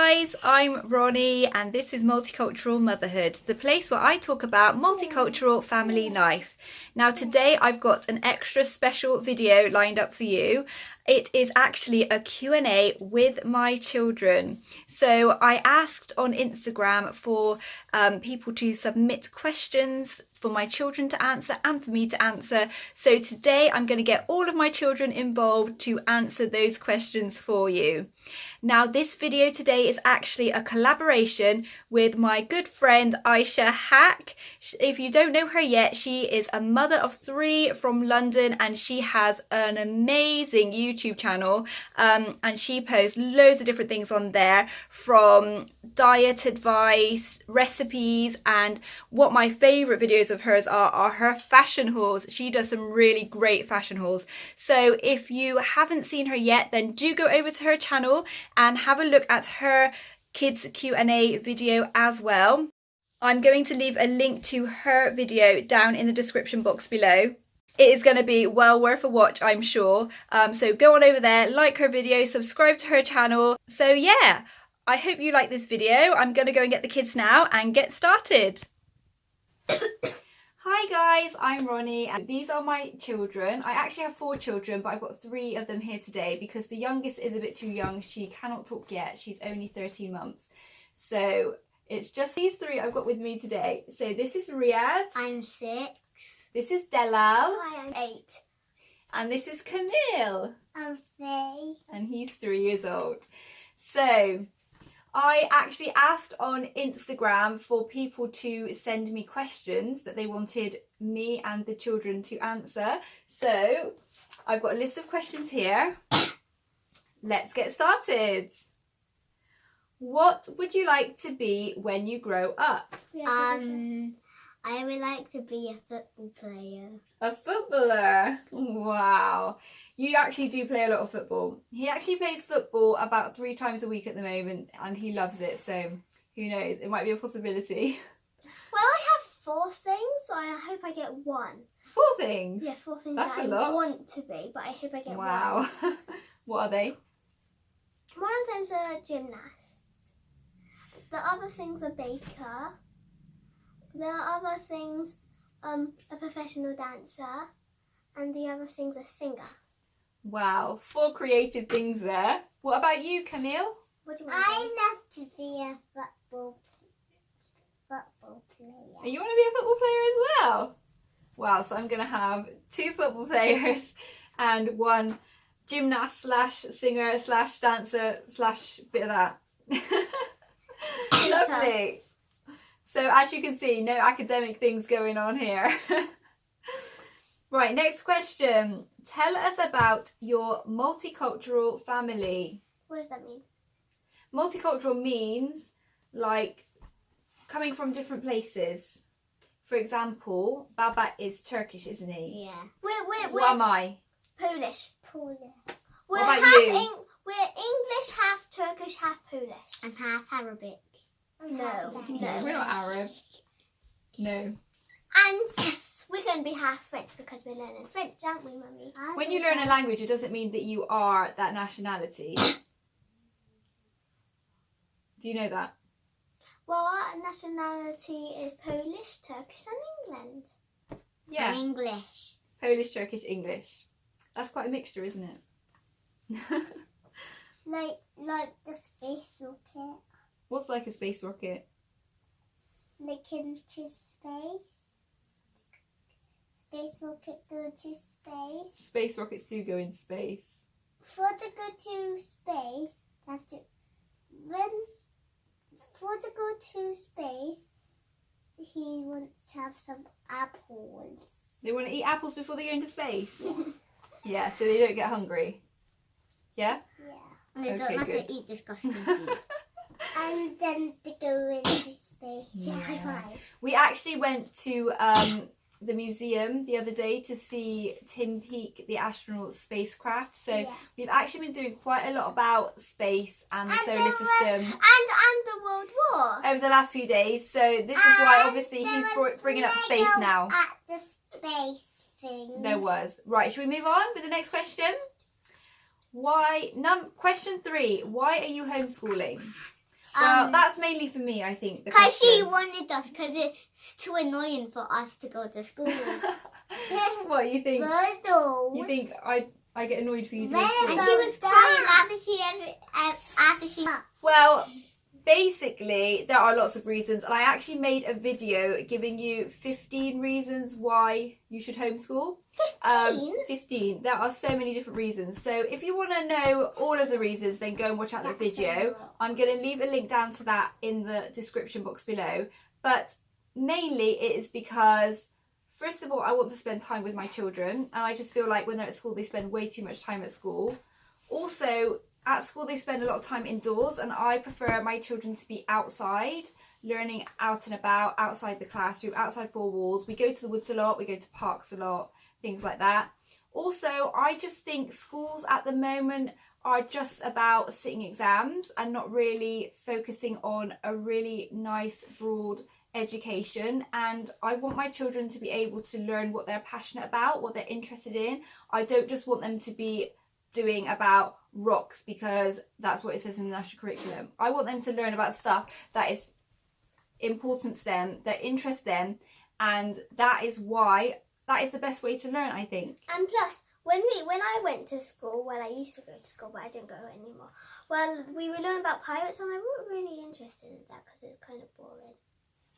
guys, I'm Ronni and this is Multicultural Motherhood, the place where I talk about multicultural family life. Now today I've got an extra special video lined up for you. It is actually a Q&A with my children. So I asked on Instagram for people to submit questions for my children to answer and for me to answer. So today I'm going to get all of my children involved to answer those questions for you. Now this video today is actually a collaboration with my good friend AyeshaHak. If you don't know her yet, she is a mother of 3 from London and she has an amazing YouTube channel and she posts loads of different things on there, from diet advice, recipes, and what my favourite videos of hers are her fashion hauls. She does some really great fashion hauls. So if you haven't seen her yet, then do go over to her channel and have a look at her kids Q&A video as well. I'm going to leave a link to her video down in the description box below. It is going to be well worth a watch, I'm sure. So go on over there, like her video, subscribe to her channel. So yeah, I hope you like this video. I'm going to go and get the kids now and get started. Hi guys, I'm Ronni and these are my children. I actually have 4 children, but I've got 3 of them here today because the youngest is a bit too young. She cannot talk yet. She's only 13 months. So it's just these 3 I've got with me today. So this is Riyadh. I'm 6. This is Delal. Hi, I'm 8. And this is Camille. I'm 3. And he's 3 years old. So I actually asked on Instagram for people to send me questions that they wanted me and the children to answer. So I've got a list of questions here. Let's get started. What would you like to be when you grow up? I would like to be a football player. A footballer? Wow. You actually do play a lot of football. He actually plays football about 3 times a week at the moment and he loves it, so who knows, it might be a possibility. Well, I have 4 things, so I hope I get 1. 4 things? Yeah, 4 things That's that a lot. I want to be, but I hope I get 1. Wow. What are they? One of them's a gymnast. The other thing's a baker. The other thing's a professional dancer. And the other thing's a singer. Wow, 4 creative things there. What about you, Camille? What do you want to be? I love to be a football player. And you want to be a football player as well? Wow, so I'm going to have 2 football players and 1 gymnast slash singer slash dancer slash bit of that. Lovely. So as you can see, no academic things going on here. Right, next question. Tell us about your multicultural family. What does that mean? Multicultural means like coming from different places. For example, Baba is Turkish, isn't he? Yeah. What am I? Polish. What about you? We're English, half Turkish, half Polish. And half Arabic. No, we're not Arab. No. And we're going to be half French because we're learning French, aren't we, Mummy? When you learn a language, it doesn't mean that you are that nationality. Do you know that? Well, our nationality is Polish, Turkish and England. Yeah. And English. Polish, Turkish, English. That's quite a mixture, isn't it? like the space rocket. What's like a space rocket? Like into space. Space rocket go to space. Space rockets do go in space. For to go to space, have to to go to space, he wants to have some apples. They want to eat apples before they go into space? Yeah, so they don't get hungry. Yeah? Yeah. And they Okay, don't have good. to eat disgusting food. And then they go into space. Yeah. High five. We actually went to the museum the other day to see Peake, the astronaut spacecraft. So Yeah. we've actually been doing quite a lot about space and the solar system And the World War. over the last few days. So this is why obviously he's bringing up space now. At the space thing. There was. Right, should we move on with the next question? Question 3. Why are you homeschooling? Well, that's mainly for me, I think. Because she wanted us, because it's too annoying for us to go to school. What, you think? You think I get annoyed for you to go to school? And she was crying after she... Well, basically, there are lots of reasons. And I actually made a video giving you 15 reasons why you should homeschool. 15. There are so many different reasons. So if you want to know all of the reasons, then go and watch out the video. I'm going to leave a link down to that in the description box below. But mainly it is because, first of all, I want to spend time with my children. And I just feel like when they're at school, they spend way too much time at school. Also, at school, they spend a lot of time indoors, and I prefer my children to be outside, learning out and about, outside the classroom, outside four walls. We go to the woods a lot, we go to parks a lot, things like that. Also, I just think schools at the moment are just about sitting exams and not really focusing on a really nice, broad education. And I want my children to be able to learn what they're passionate about, what they're interested in. I don't just want them to be doing about rocks because that's what it says in the national curriculum. I want them to learn about stuff that is important to them, that interests them, and that is the best way to learn, I think. And plus, when I went to school, well, I used to go to school, but I don't go anymore. Well, we were learning about pirates, and I wasn't really interested in that because it's kind of boring.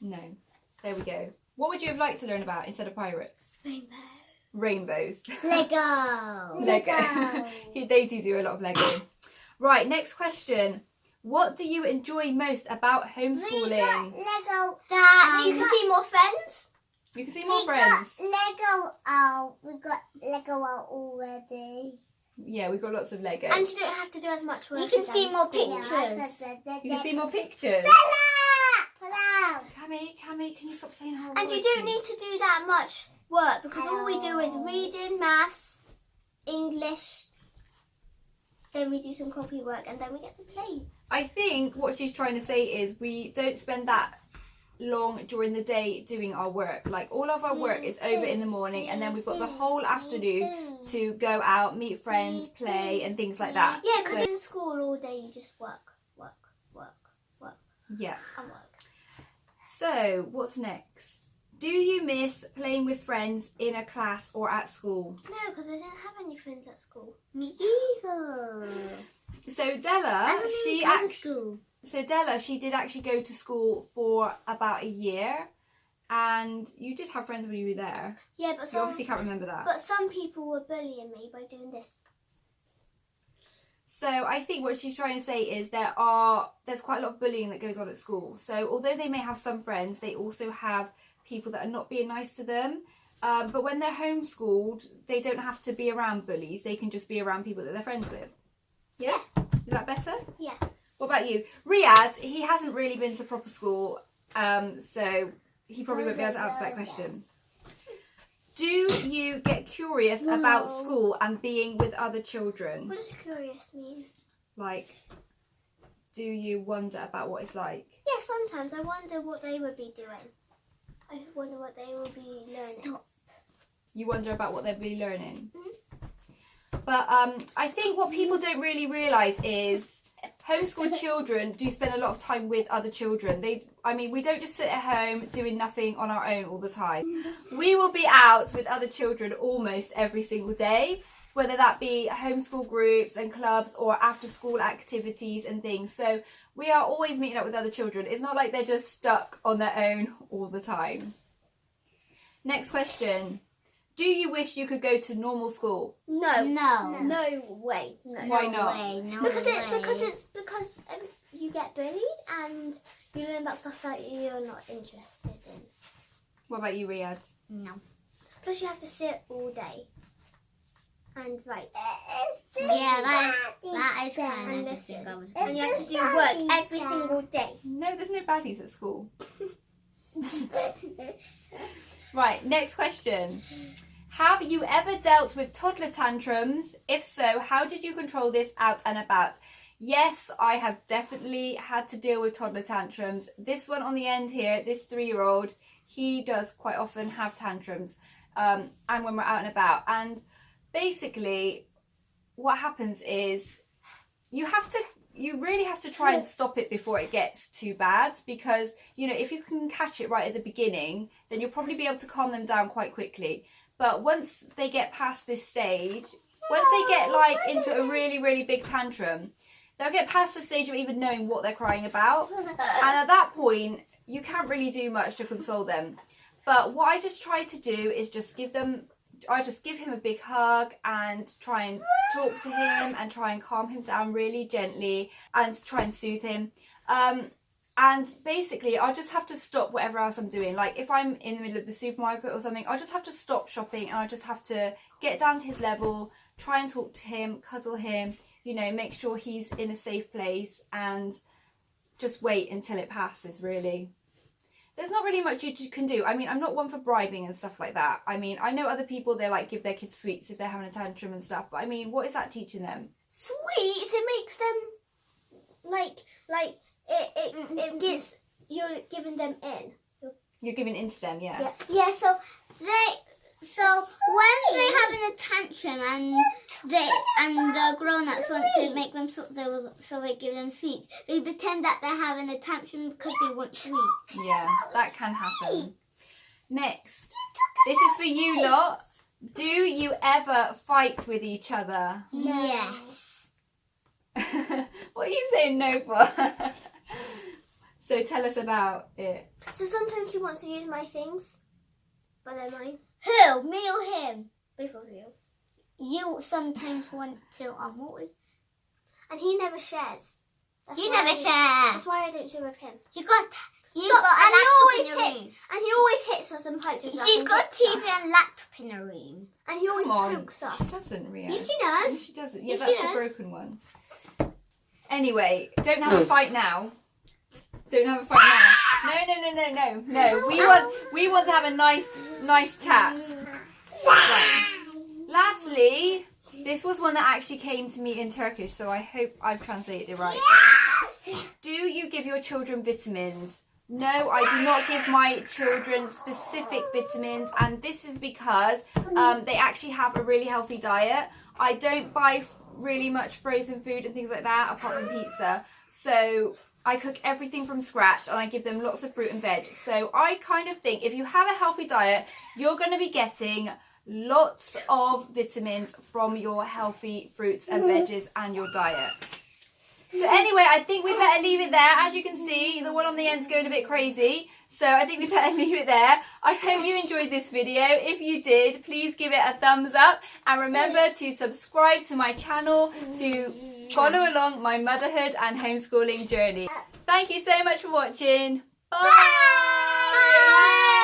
No, there we go. What would you have liked to learn about instead of pirates? Rainbows. Lego. They do a lot of Lego. Right, next question. What do you enjoy most about homeschooling? Lego. That you can see more friends. You can see more friends. Lego out. We got Lego out already. Yeah, we've got lots of Lego. And you don't have to do as much work. You can see more pictures. You can see more pictures. Hello. Cammy, can you stop saying horrible And you words, don't please? need to do that much work because all we do is reading, maths, English, then we do some copy work and then we get to play. I think what she's trying to say is we don't spend that long during the day doing our work. Like all of our work is over in the morning and then we've got the whole afternoon to go out, meet friends, play and things like that. Yeah, because in school all day you just work. Yeah. And work. So what's next? Do you miss playing with friends in a class or at school? No, because I don't have any friends at school. Me either. So Della, she did actually go to school for about a year, and you did have friends when you were there. Yeah, but you obviously can't remember that. But some people were bullying me by doing this. So I think what she's trying to say is there's quite a lot of bullying that goes on at school. So although they may have some friends, they also have people that are not being nice to them. But when they're homeschooled, they don't have to be around bullies. They can just be around people that they're friends with. Yeah? Is that better? Yeah. What about you? Riyadh, he hasn't really been to proper school, so he probably won't be able to answer that question. Do you get curious about school and being with other children? What does curious mean? Like, do you wonder about what it's like? Yeah, sometimes I wonder what they would be doing. I wonder what they will be learning. Stop. You wonder about what they'll be learning? Mm-hmm. But I think what people don't really realise is homeschooled children do spend a lot of time with other children. We don't just sit at home doing nothing on our own all the time. We will be out with other children almost every single day, whether that be homeschool groups and clubs or after school activities and things. So we are always meeting up with other children. It's not like they're just stuck on their own all the time. Next question. Do you wish you could go to normal school? No way. No. Why not? Because you get bullied and you learn about stuff that you're not interested in. What about you, Riyadh? No. Plus you have to sit all day and write. Yeah, that is kind of listen. And you have to do work every single day. No, there's no baddies at school. Right, next question. Have you ever dealt with toddler tantrums? If so, how did you control this out and about? Yes, I have definitely had to deal with toddler tantrums. This one on the end here, this 3-year-old, he does quite often have tantrums, and when we're out and about. And basically, what happens is you have you really have to try and stop it before it gets too bad, because, you know, if you can catch it right at the beginning, then you'll probably be able to calm them down quite quickly. But once they get past this stage, once they get like into a really, really big tantrum, they'll get past the stage of even knowing what they're crying about. And at that point, you can't really do much to console them. But what I just try to do is just give him a big hug and try and talk to him and try and calm him down really gently and try and soothe him. And basically, I'll just have to stop whatever else I'm doing. Like if I'm in the middle of the supermarket or something, I'll just have to stop shopping and I'll just have to get down to his level, try and talk to him, cuddle him, you know, make sure he's in a safe place and just wait until it passes, really. There's not really much you can do. I mean, I'm not one for bribing and stuff like that. I mean, I know other people, they like give their kids sweets if they're having a tantrum and stuff. But I mean, what is that teaching them? Sweets, it makes them it gets, you're giving them in. You're giving into them, yeah. Yeah, so when they're having a tantrum and the grown-ups want to make them so they give them sweets, they pretend that they're having a tantrum because they want sweets. Yeah, that can happen. Next, this is for you lot. Do you ever fight with each other? Yes. What are you saying no for? So tell us about it. So sometimes he wants to use my things, but they're mine. Who? Me or him? Both of you. You sometimes want to, And he never shares. You never share. That's why I don't share with him. You got And a laptop in your room. And he always hits us and punches us. She's and got kicks TV us. and laptop in her room. And he always Come on. pokes us. She doesn't, Ria. Yes, she does. No, she doesn't. Yeah, Yes, that's she the does. broken one. Anyway, don't have a fight now. Don't have a fight now. No. We want to have a nice chat. Right. Lastly, this was one that actually came to me in Turkish, so I hope I've translated it right. Do you give your children vitamins? No, I do not give my children specific vitamins, and this is because they actually have a really healthy diet. I don't buy really much frozen food and things like that, apart from pizza. So I cook everything from scratch and I give them lots of fruit and veg. So I kind of think if you have a healthy diet, you're going to be getting lots of vitamins from your healthy fruits and veggies and your diet. So anyway, I think we better leave it there. As you can see, the one on the end's going a bit crazy. So I think we better leave it there. I hope you enjoyed this video. If you did, please give it a thumbs up. And remember to subscribe to my channel to follow along my motherhood and homeschooling journey. Thank you so much for watching. Bye! Bye.